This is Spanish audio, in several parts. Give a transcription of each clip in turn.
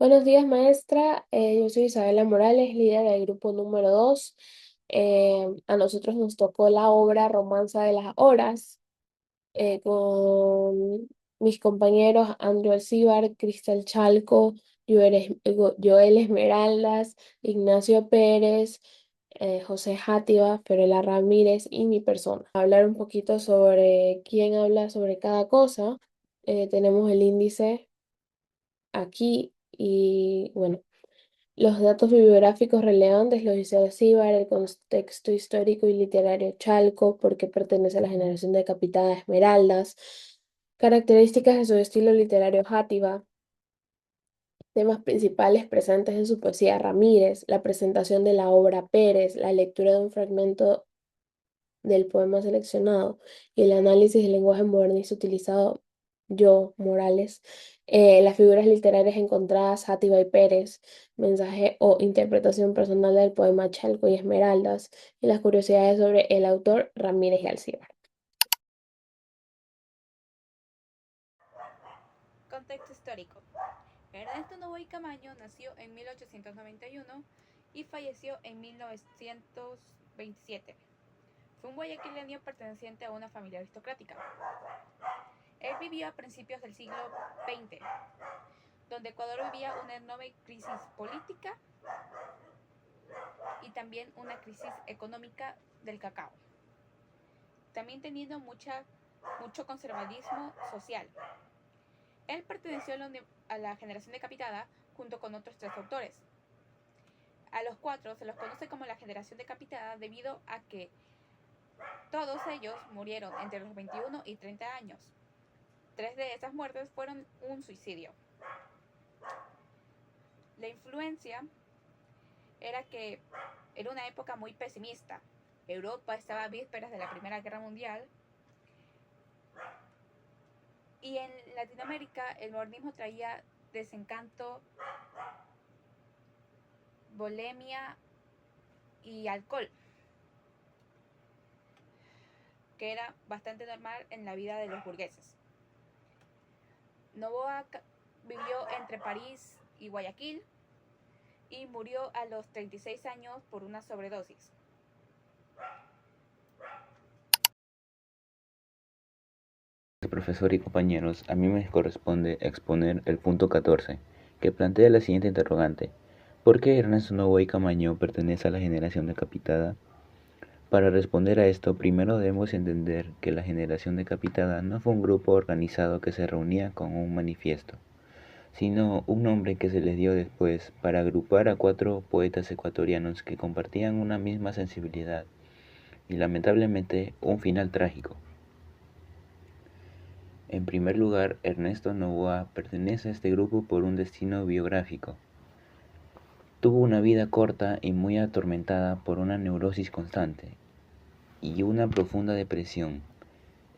Buenos días, maestra. Yo soy Isabela Morales, líder del grupo número 2. A nosotros nos tocó la obra Romanza de las Horas con mis compañeros Andrew Alcíbar, Cristal Chalco, Joel Esmeraldas, Ignacio Pérez, José Játiva, Fiorella Ramírez y mi persona. Hablar un poquito sobre quién habla sobre cada cosa. Tenemos el índice aquí y bueno. Los datos bibliográficos relevantes los dice Alcíbar, el contexto histórico y literario Chalco, porque pertenece a la generación decapitada Esmeraldas, características de su estilo literario Játiva, temas principales presentes en su poesía Ramírez, la presentación de la obra Pérez, la lectura de un fragmento del poema seleccionado y el análisis del lenguaje modernista utilizado yo, Morales, las figuras literarias encontradas, Játiva y Pérez, mensaje o interpretación personal del poema Chalco y Esmeraldas, y las curiosidades sobre el autor Ramírez y Alcíbar. Contexto histórico. Ernesto Novoa y Camaño nació en 1891 y falleció en 1927. Fue un guayaquileño perteneciente a una familia aristocrática. Él vivió a principios del siglo XX, donde Ecuador vivía una enorme crisis política y también una crisis económica del cacao, también teniendo mucho conservadurismo social. Él perteneció a la generación decapitada junto con otros tres autores. A los cuatro se los conoce como la generación decapitada debido a que todos ellos murieron entre los 21 y 30 años. Tres de esas muertes fueron un suicidio. La influencia era que era una época muy pesimista. Europa estaba a vísperas de la Primera Guerra Mundial y en Latinoamérica el modernismo traía desencanto, bulimia y alcohol, que era bastante normal en la vida de los burgueses. Novoa vivió entre París y Guayaquil y murió a los 36 años por una sobredosis. Profesor y compañeros, a mí me corresponde exponer el punto 14, que plantea la siguiente interrogante: ¿por qué Ernesto Novoa y Camaño pertenece a la generación decapitada? Para responder a esto, primero debemos entender que la generación decapitada no fue un grupo organizado que se reunía con un manifiesto, sino un nombre que se les dio después para agrupar a cuatro poetas ecuatorianos que compartían una misma sensibilidad y lamentablemente un final trágico. En primer lugar, Ernesto Novoa pertenece a este grupo por un destino biográfico. Tuvo una vida corta y muy atormentada por una neurosis constante y una profunda depresión.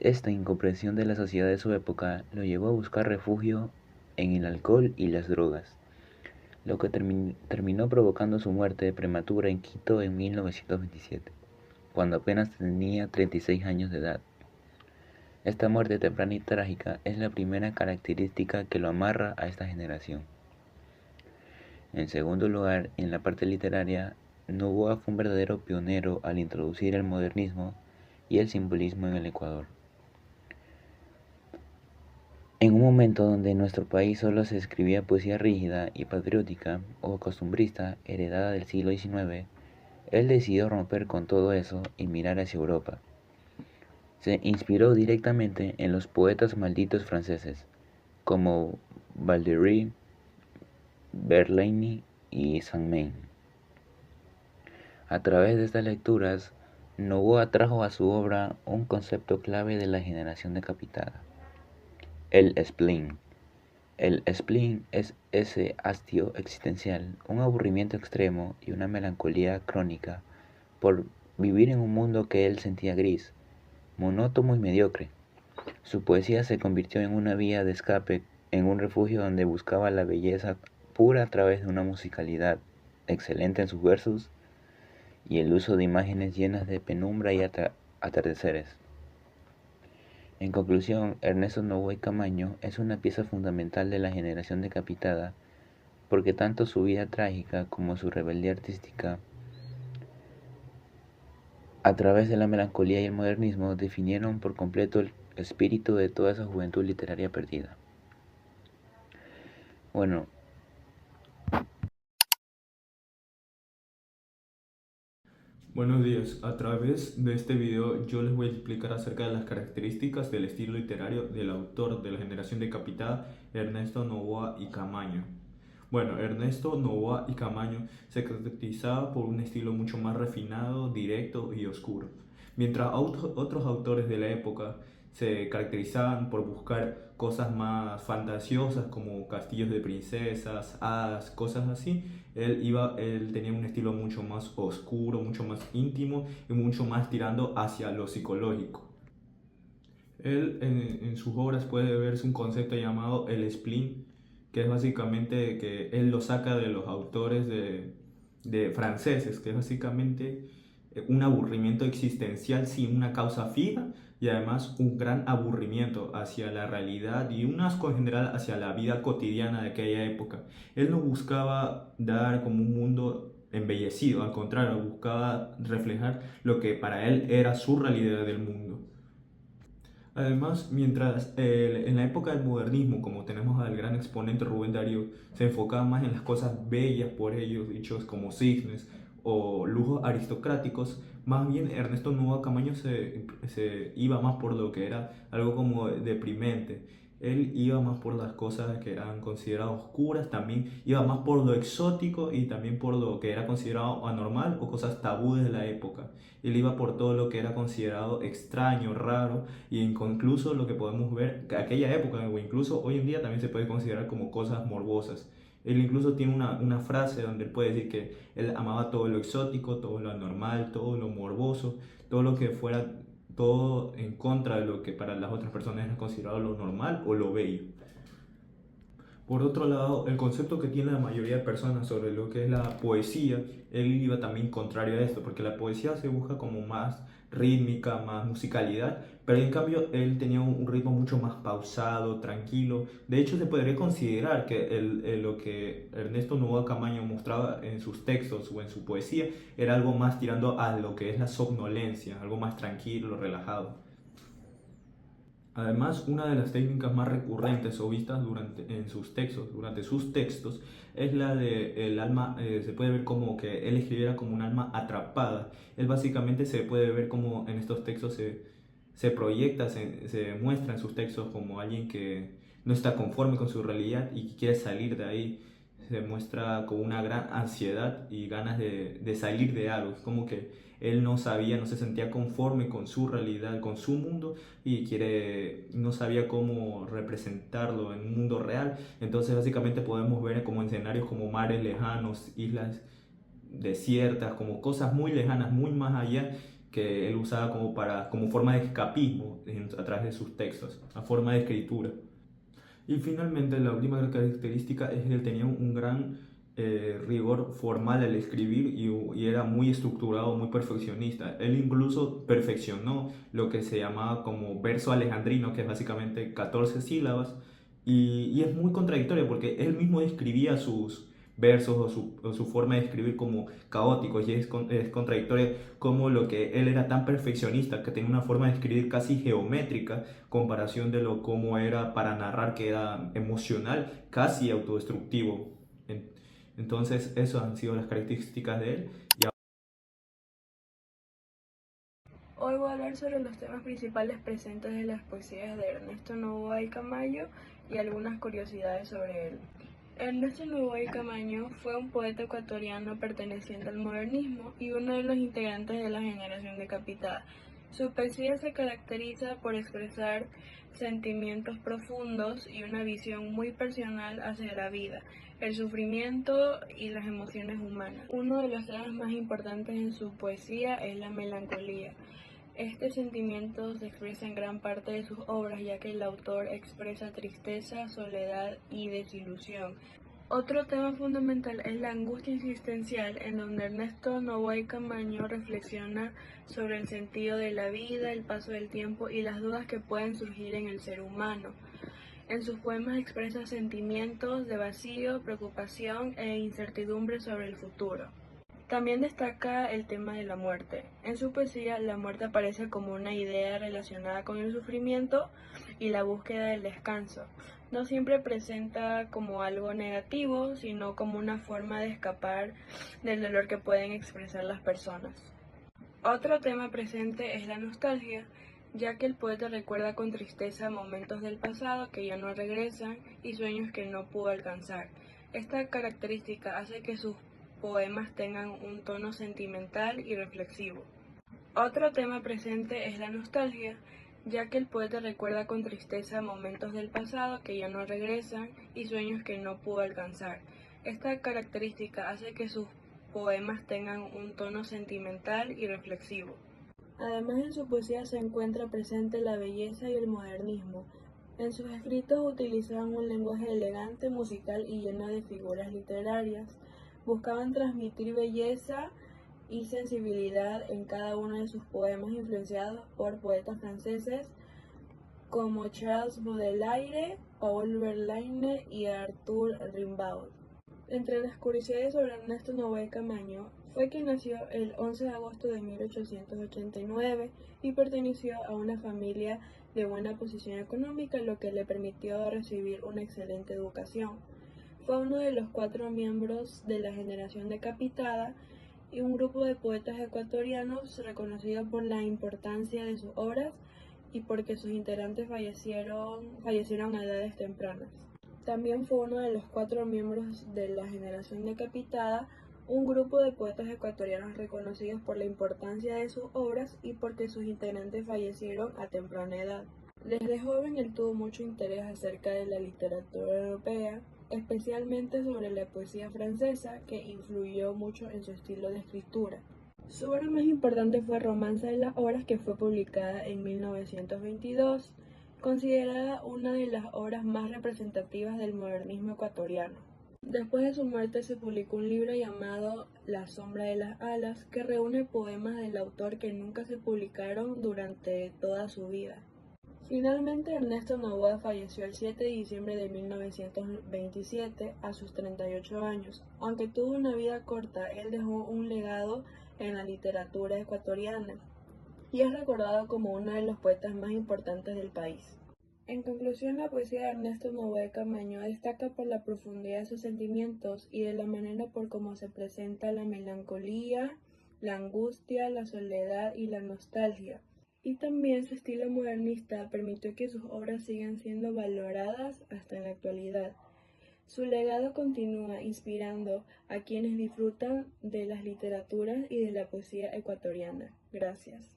Esta incomprensión de la sociedad de su época lo llevó a buscar refugio en el alcohol y las drogas, lo que terminó provocando su muerte prematura en Quito en 1927, cuando apenas tenía 36 años de edad. Esta muerte temprana y trágica es la primera característica que lo amarra a esta generación. En segundo lugar, en la parte literaria, Novoa fue un verdadero pionero al introducir el modernismo y el simbolismo en el Ecuador. En un momento donde en nuestro país solo se escribía poesía rígida y patriótica o costumbrista heredada del siglo XIX, él decidió romper con todo eso y mirar hacia Europa. Se inspiró directamente en los poetas malditos franceses, como Valderie, Verlaine y Saint-Main. A través de estas lecturas, Novoa trajo a su obra un concepto clave de la generación decapitada: el spleen. El spleen es ese hastío existencial, un aburrimiento extremo y una melancolía crónica por vivir en un mundo que él sentía gris, monótono y mediocre. Su poesía se convirtió en una vía de escape, en un refugio donde buscaba la belleza pura a través de una musicalidad excelente en sus versos y el uso de imágenes llenas de penumbra y atardeceres. En conclusión, Ernesto Novoa y Camaño es una pieza fundamental de la generación decapitada porque tanto su vida trágica como su rebeldía artística, a través de la melancolía y el modernismo, definieron por completo el espíritu de toda esa juventud literaria perdida. Bueno, buenos días, a través de este video yo les voy a explicar acerca de las características del estilo literario del autor de la generación decapitada, Ernesto Noboa y Caamaño. Bueno, Ernesto Noboa y Caamaño se caracterizaba por un estilo mucho más refinado, directo y oscuro, mientras otros autores de la época se caracterizaban por buscar cosas más fantasiosas como castillos de princesas, hadas, cosas así. Él tenía un estilo mucho más oscuro, mucho más íntimo y mucho más tirando hacia lo psicológico. Él en sus obras puede verse un concepto llamado el spleen, que es básicamente que él lo saca de los autores de franceses, que es básicamente un aburrimiento existencial sin una causa fija y además un gran aburrimiento hacia la realidad y un asco en general hacia la vida cotidiana de aquella época. Él no buscaba dar como un mundo embellecido, al contrario, buscaba reflejar lo que para él era su realidad del mundo. Además, mientras en la época del modernismo, como tenemos al gran exponente Rubén Darío, se enfocaba más en las cosas bellas por ellos, dichos como cisnes o lujos aristocráticos, más bien Ernesto Noboa Camaño se iba más por lo que era algo como deprimente. Él iba más por las cosas que eran consideradas oscuras, también iba más por lo exótico y también por lo que era considerado anormal o cosas tabúes de la época. Él iba por todo lo que era considerado extraño, raro y incluso lo que podemos ver que aquella época o incluso hoy en día también se puede considerar como cosas morbosas. Él incluso tiene una frase donde él puede decir que él amaba todo lo exótico, todo lo anormal, todo lo morboso, todo lo que fuera todo en contra de lo que para las otras personas es considerado lo normal o lo bello. Por otro lado, el concepto que tiene la mayoría de personas sobre lo que es la poesía, él iba también contrario a esto, porque la poesía se busca como más rítmica, más musicalidad, pero en cambio él tenía un ritmo mucho más pausado, tranquilo. De hecho, se podría considerar que lo que Ernesto Noboa Camaño mostraba en sus textos o en su poesía era algo más tirando a lo que es la somnolencia, algo más tranquilo, relajado. Además, una de las técnicas más recurrentes o vistas durante sus textos, es la de el alma, se puede ver como que él escribiera como un alma atrapada. Él básicamente se puede ver como en estos textos se proyecta, se muestra en sus textos como alguien que no está conforme con su realidad y que quiere salir de ahí. Se muestra con una gran ansiedad y ganas de salir de algo. Es como que él no sabía, no se sentía conforme con su realidad, con su mundo y no sabía cómo representarlo en un mundo real. Entonces básicamente podemos ver como en escenarios como mares lejanos, islas desiertas, como cosas muy lejanas, muy más allá, que él usaba como forma de escapismo a través de sus textos, a forma de escritura. Y finalmente la última característica es que él tenía un gran rigor formal al escribir y era muy estructurado, muy perfeccionista. Él incluso perfeccionó lo que se llamaba como verso alejandrino, que es básicamente 14 sílabas, y es muy contradictorio porque él mismo escribía sus versos o su forma de escribir como caóticos y es contradictorio como lo que él era tan perfeccionista que tenía una forma de escribir casi geométrica comparación de lo como era para narrar que era emocional, casi autodestructivo. Entonces, esas han sido las características de él. Hoy voy a hablar sobre los temas principales presentes en las poesías de Ernesto Noboa y Camaño y algunas curiosidades sobre él. Ernesto Noboa y Camaño fue un poeta ecuatoriano perteneciente al modernismo y uno de los integrantes de la generación decapitada. Su poesía se caracteriza por expresar sentimientos profundos y una visión muy personal hacia la vida, el sufrimiento y las emociones humanas. Uno de los temas más importantes en su poesía es la melancolía. Este sentimiento se expresa en gran parte de sus obras, ya que el autor expresa tristeza, soledad y desilusión. Otro tema fundamental es la angustia existencial, en donde Ernesto Noboa y Camaño reflexiona sobre el sentido de la vida, el paso del tiempo y las dudas que pueden surgir en el ser humano. En sus poemas expresa sentimientos de vacío, preocupación e incertidumbre sobre el futuro. También destaca el tema de la muerte. En su poesía, la muerte aparece como una idea relacionada con el sufrimiento y la búsqueda del descanso. No siempre presenta como algo negativo, sino como una forma de escapar del dolor que pueden expresar las personas. Otro tema presente es la nostalgia, ya que el poeta recuerda con tristeza momentos del pasado que ya no regresan y sueños que no pudo alcanzar. Esta característica hace que sus poemas tengan un tono sentimental y reflexivo. Otro tema presente es la nostalgia, ya que el poeta recuerda con tristeza momentos del pasado que ya no regresan y sueños que no pudo alcanzar. Esta característica hace que sus poemas tengan un tono sentimental y reflexivo. Además, en su poesía se encuentra presente la belleza y el modernismo. En sus escritos utilizaban un lenguaje elegante, musical y lleno de figuras literarias. Buscaban transmitir belleza y sensibilidad en cada uno de sus poemas, influenciados por poetas franceses como Charles Baudelaire, Paul Verlaine y Arthur Rimbaud. Entre las curiosidades sobre Ernesto Noboa y Camaño, fue que nació el 11 de agosto de 1889 y perteneció a una familia de buena posición económica, lo que le permitió recibir una excelente educación. Fue uno de los 4 miembros de la generación decapitada y un grupo de poetas ecuatorianos reconocidos por la importancia de sus obras y porque sus integrantes fallecieron a edades tempranas. También fue uno de los 4 miembros de la generación decapitada, un grupo de poetas ecuatorianos reconocidos por la importancia de sus obras y porque sus integrantes fallecieron a temprana edad. Desde joven él tuvo mucho interés acerca de la literatura europea, especialmente sobre la poesía francesa, que influyó mucho en su estilo de escritura. Su obra más importante fue Romance de las Horas, que fue publicada en 1922, considerada una de las obras más representativas del modernismo ecuatoriano. Después de su muerte se publicó un libro llamado La sombra de las alas, que reúne poemas del autor que nunca se publicaron durante toda su vida. Finalmente, Ernesto Noboa falleció el 7 de diciembre de 1927 a sus 38 años. Aunque tuvo una vida corta, él dejó un legado en la literatura ecuatoriana y es recordado como uno de los poetas más importantes del país. En conclusión, la poesía de Ernesto Noboa y Camaño destaca por la profundidad de sus sentimientos y de la manera por cómo se presenta la melancolía, la angustia, la soledad y la nostalgia. Y también su estilo modernista permitió que sus obras sigan siendo valoradas hasta en la actualidad. Su legado continúa inspirando a quienes disfrutan de las literaturas y de la poesía ecuatoriana. Gracias.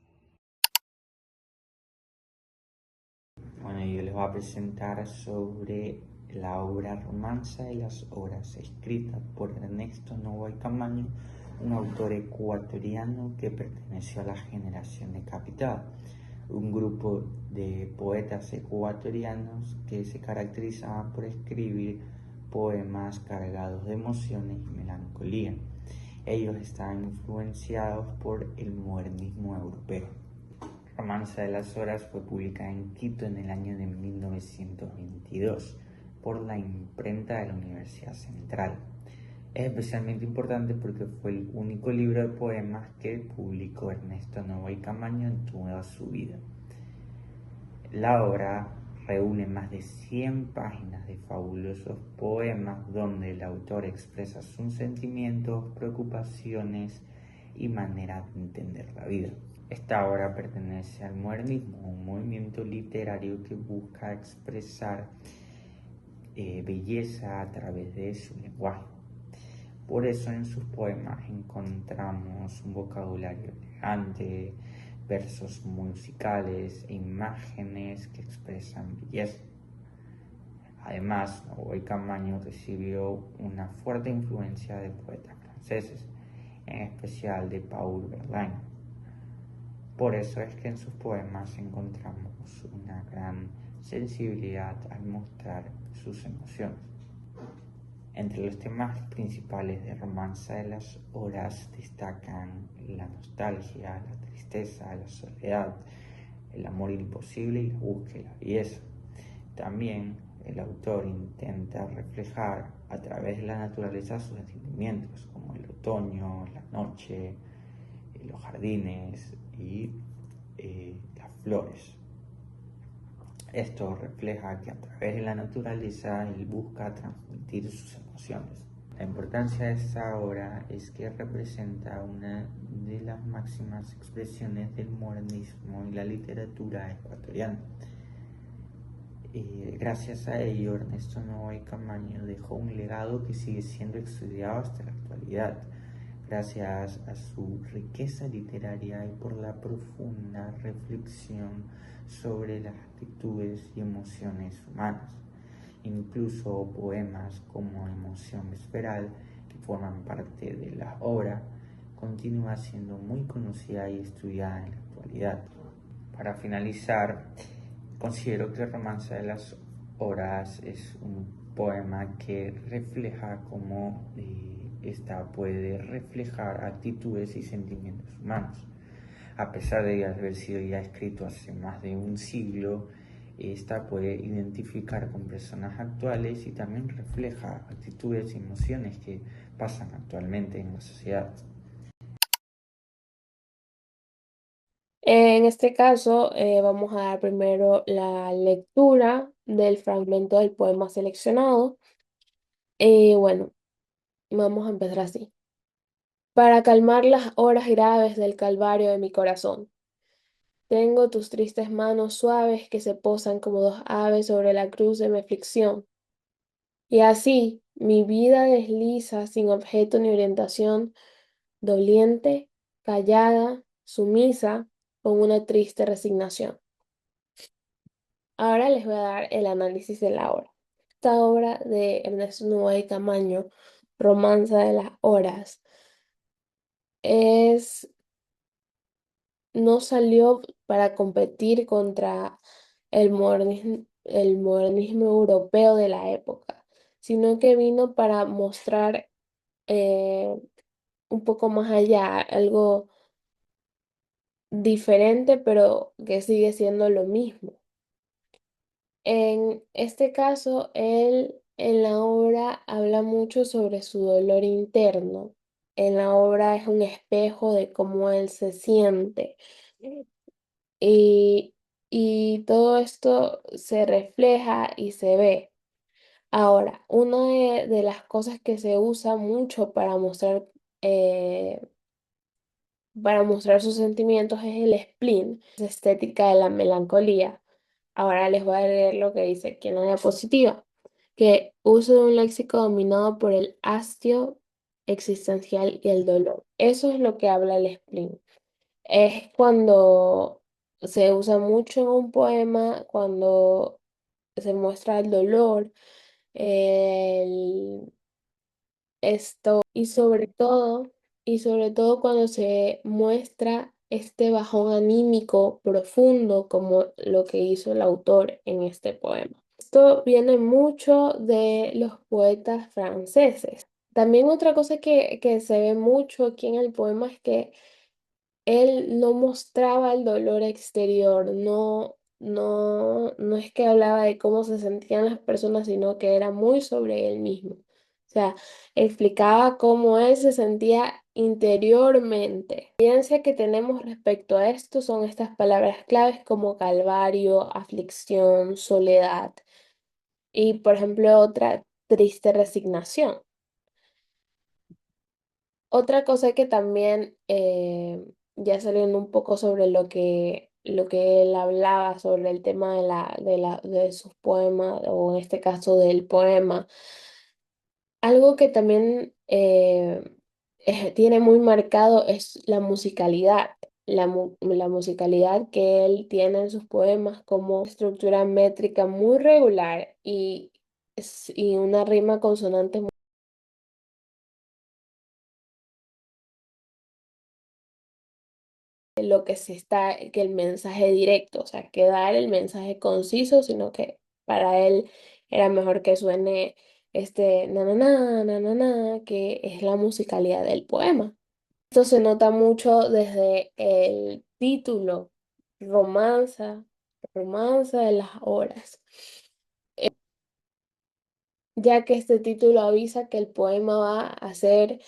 Bueno, yo les voy a presentar sobre la obra Romanza de las Horas, escrita por Ernesto Noboa y Camaño, un autor ecuatoriano que perteneció a la generación decapitada, un grupo de poetas ecuatorianos que se caracterizaban por escribir poemas cargados de emociones y melancolía. Ellos estaban influenciados por el modernismo europeo. Romanza de las Horas fue publicada en Quito en el año de 1922 por la imprenta de la Universidad Central. Es especialmente importante porque fue el único libro de poemas que publicó Ernesto Noboa y Camaño en toda su vida. La obra reúne más de 100 páginas de fabulosos poemas donde el autor expresa sus sentimientos, preocupaciones y manera de entender la vida. Esta obra pertenece al modernismo, un movimiento literario que busca expresar belleza a través de su lenguaje. Por eso en sus poemas encontramos un vocabulario elegante, versos musicales e imágenes que expresan belleza. Además, Noboa y Camaño recibió una fuerte influencia de poetas franceses, en especial de Paul Verlaine. Por eso es que en sus poemas encontramos una gran sensibilidad al mostrar sus emociones. Entre los temas principales de Romanza de las Horas destacan la nostalgia, la tristeza, la soledad, el amor imposible y la búsqueda de la belleza. También el autor intenta reflejar a través de la naturaleza sus sentimientos, como el otoño, la noche, los jardines y las flores. Esto refleja que a través de la naturaleza él busca transmitir sus emociones. La importancia de esta obra es que representa una de las máximas expresiones del modernismo y la literatura ecuatoriana. Gracias a ello, Ernesto Novoa y Camaño dejó un legado que sigue siendo estudiado hasta la actualidad, gracias a su riqueza literaria y por la profunda reflexión sobre las actitudes y emociones humanas. Incluso poemas como Emoción Vesperal, que forman parte de la obra, continúa siendo muy conocida y estudiada en la actualidad. Para finalizar, considero que el Romance de las Horas es un poema que refleja cómo esta puede reflejar actitudes y sentimientos humanos. A pesar de haber sido ya escrito hace más de un siglo, esta puede identificar con personas actuales y también refleja actitudes y emociones que pasan actualmente en la sociedad. En este caso, vamos a dar primero la lectura del fragmento del poema seleccionado. Bueno, vamos a empezar así. Para calmar las horas graves del calvario de mi corazón, tengo tus tristes manos suaves que se posan como dos aves sobre la cruz de mi aflicción. Y así, mi vida desliza sin objeto ni orientación, doliente, callada, sumisa, con una triste resignación. Ahora les voy a dar el análisis de la obra. Esta obra de Ernesto Noboa y Camaño, Romanza de las Horas, no salió para competir contra el modernismo europeo de la época, sino que vino para mostrar eh, un poco más allá, algo diferente, pero que sigue siendo lo mismo. En este caso, él en la obra habla mucho sobre su dolor interno. En la obra es un espejo de cómo él se siente. Y, y todo esto se refleja y se ve. Ahora, una de las cosas que se usa mucho eh, para mostrar sus sentimientos es el spleen, la estética de la melancolía. Ahora les voy a leer lo que dice aquí en la diapositiva, que uso de un léxico dominado por el hastio existencial y el dolor. Eso es lo que habla el spleen. Es cuando se usa mucho en un poema, cuando se muestra el dolor, el, esto, y sobre todo cuando se muestra este bajón anímico profundo como lo que hizo el autor en este poema. Esto viene mucho de los poetas franceses. También otra cosa que se ve mucho aquí en el poema es que él no mostraba el dolor exterior, no es que hablaba de cómo se sentían las personas, sino que era muy sobre él mismo. O sea, explicaba cómo él se sentía interiormente. La evidencia que tenemos respecto a esto son estas palabras claves como calvario, aflicción, soledad y, por ejemplo, otra triste resignación. Otra cosa que también, ya saliendo un poco sobre lo que él hablaba sobre el tema de sus poemas, o en este caso del poema, algo que también tiene muy marcado es la musicalidad. La musicalidad que él tiene en sus poemas como estructura métrica muy regular y una rima consonante lo que que el mensaje directo, o sea, que dar el mensaje conciso, sino que para él era mejor que suene este na na na na na na, que es la musicalidad del poema. Esto se nota mucho desde el título, romanza, romanza de las horas. ya que este título avisa que el poema va a ser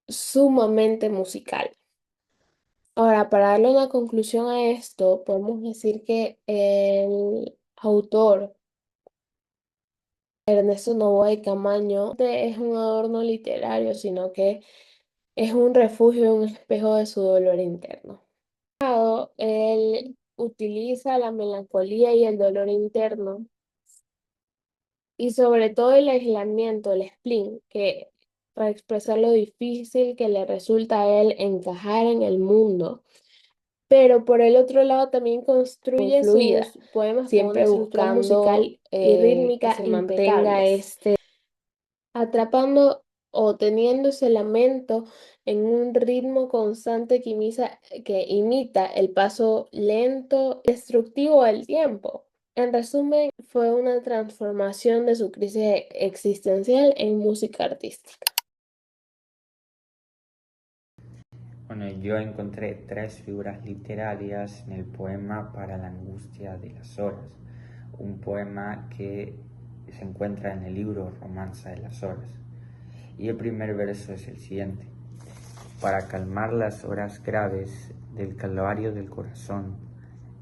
sumamente musical. Ahora, para darle una conclusión a esto, podemos decir que el autor Ernesto Noboa y Camaño no es un adorno literario, sino que es un refugio, un espejo de su dolor interno. Él utiliza la melancolía y el dolor interno y sobre todo el aislamiento, el spleen, que para expresar lo difícil que le resulta a él encajar en el mundo. Pero por el otro lado también construye fluida, sus poemas siempre con una estructura buscando musical y que rítmica se mantenga impecables, atrapando o teniendo ese lamento en un ritmo constante que imita el paso lento y destructivo del tiempo. En resumen, fue una transformación de su crisis existencial en música artística. Bueno, yo encontré 3 figuras literarias en el poema Para la angustia de las horas, un poema que se encuentra en el libro Romanza de las horas. Y el primer verso es el siguiente: para calmar las horas graves del calvario del corazón,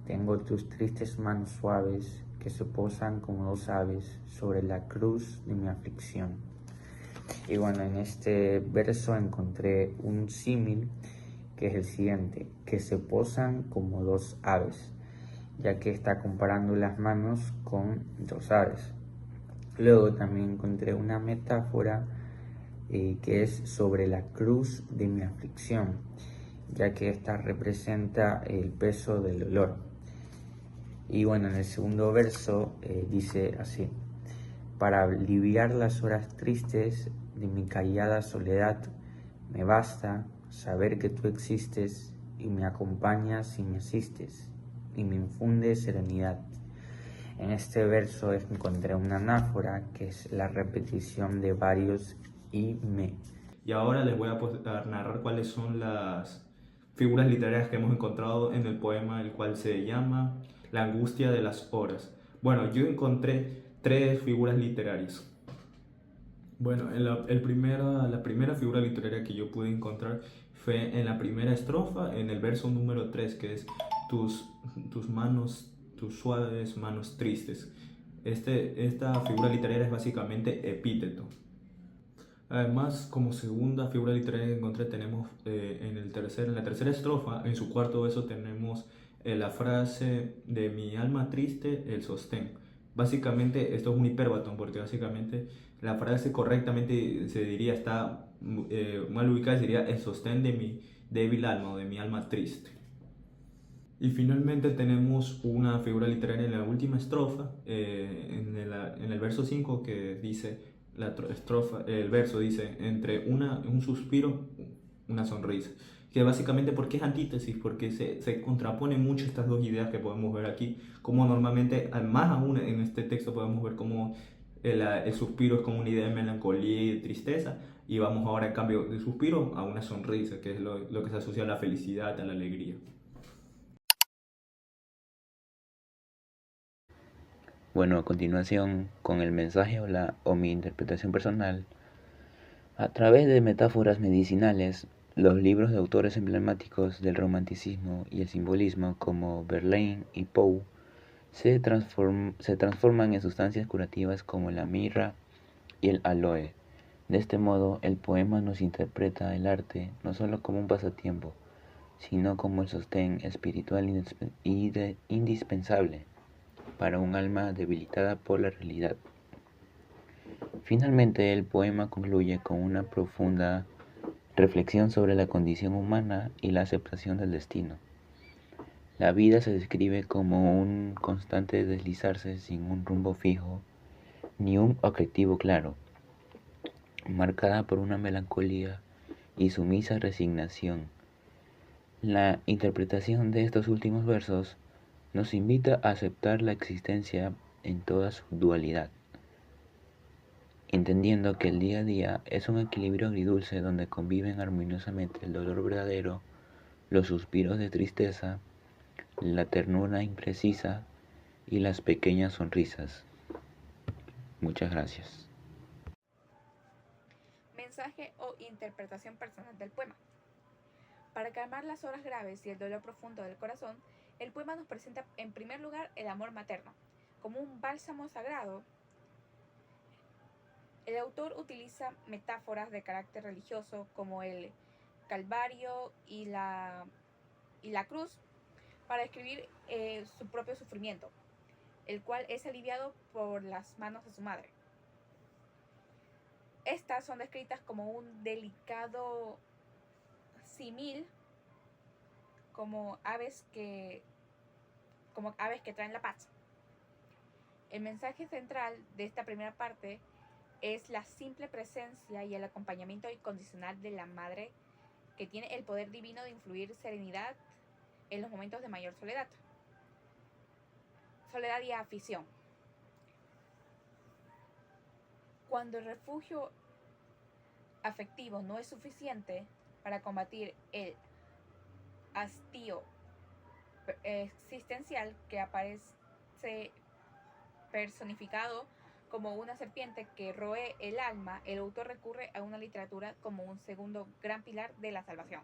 tengo tus tristes manos suaves que se posan como 2 aves sobre la cruz de mi aflicción. Y bueno, en este verso encontré un símil que es el siguiente: que se posan como 2 aves, ya que está comparando las manos con 2 aves. Luego también encontré una metáfora que es sobre la cruz de mi aflicción, ya que esta representa el peso del dolor. Y bueno, en el segundo verso dice así: para aliviar las horas tristes de mi callada soledad, me basta saber que tú existes y me acompañas y me asistes y me infundes serenidad. En este verso encontré una anáfora que es la repetición de varios y me. Y ahora les voy a narrar cuáles son las figuras literarias que hemos encontrado en el poema, el cual se llama La angustia de las horas. Bueno, yo encontré 3 figuras literarias. Bueno, la primera figura literaria que yo pude encontrar fue en la primera estrofa, en el verso número 3, que es tus manos, tus suaves manos tristes. Esta figura literaria es básicamente epíteto. Además, como segunda figura literaria que encontré, tenemos en la tercera estrofa, en su cuarto verso, tenemos la frase de mi alma triste, el sostén. Básicamente, esto es un hiperbatón, porque básicamente la frase correctamente se diría, está mal ubicada, sería el sostén de mi débil alma o de mi alma triste. Y finalmente tenemos una figura literaria en la última estrofa, en el verso 5, que dice, el verso dice, entre un suspiro, una sonrisa. Que básicamente, ¿por qué es antítesis? Porque se contraponen mucho estas dos ideas que podemos ver aquí, como normalmente, más aún en este texto podemos ver cómo el suspiro es como una idea de melancolía y de tristeza, y vamos ahora en cambio del suspiro a una sonrisa, que es lo que se asocia a la felicidad, a la alegría. Bueno, a continuación, con el mensaje o mi interpretación personal, a través de metáforas medicinales, los libros de autores emblemáticos del romanticismo y el simbolismo como Verlaine y Poe se transforman en sustancias curativas como la mirra y el aloe. De este modo, el poema nos interpreta el arte no solo como un pasatiempo, sino como el sostén espiritual indispensable para un alma debilitada por la realidad. Finalmente, el poema concluye con una profunda reflexión sobre la condición humana y la aceptación del destino. La vida se describe como un constante deslizarse sin un rumbo fijo ni un objetivo claro, marcada por una melancolía y sumisa resignación. La interpretación de estos últimos versos nos invita a aceptar la existencia en toda su dualidad, entendiendo que el día a día es un equilibrio agridulce donde conviven armoniosamente el dolor verdadero, los suspiros de tristeza, la ternura imprecisa y las pequeñas sonrisas. Muchas gracias. Mensaje o interpretación personal del poema. Para calmar las horas graves y el dolor profundo del corazón, el poema nos presenta en primer lugar el amor materno, como un bálsamo sagrado. El autor utiliza metáforas de carácter religioso como el Calvario y la cruz para describir su propio sufrimiento, el cual es aliviado por las manos de su madre. Estas son descritas como un delicado símil, como aves que traen la paz. El mensaje central de esta primera parte es la simple presencia y el acompañamiento incondicional de la madre, que tiene el poder divino de influir serenidad en los momentos de mayor soledad y afición. Cuando el refugio afectivo no es suficiente para combatir el hastío existencial que aparece personificado como una serpiente que roe el alma, el autor recurre a una literatura como un segundo gran pilar de la salvación.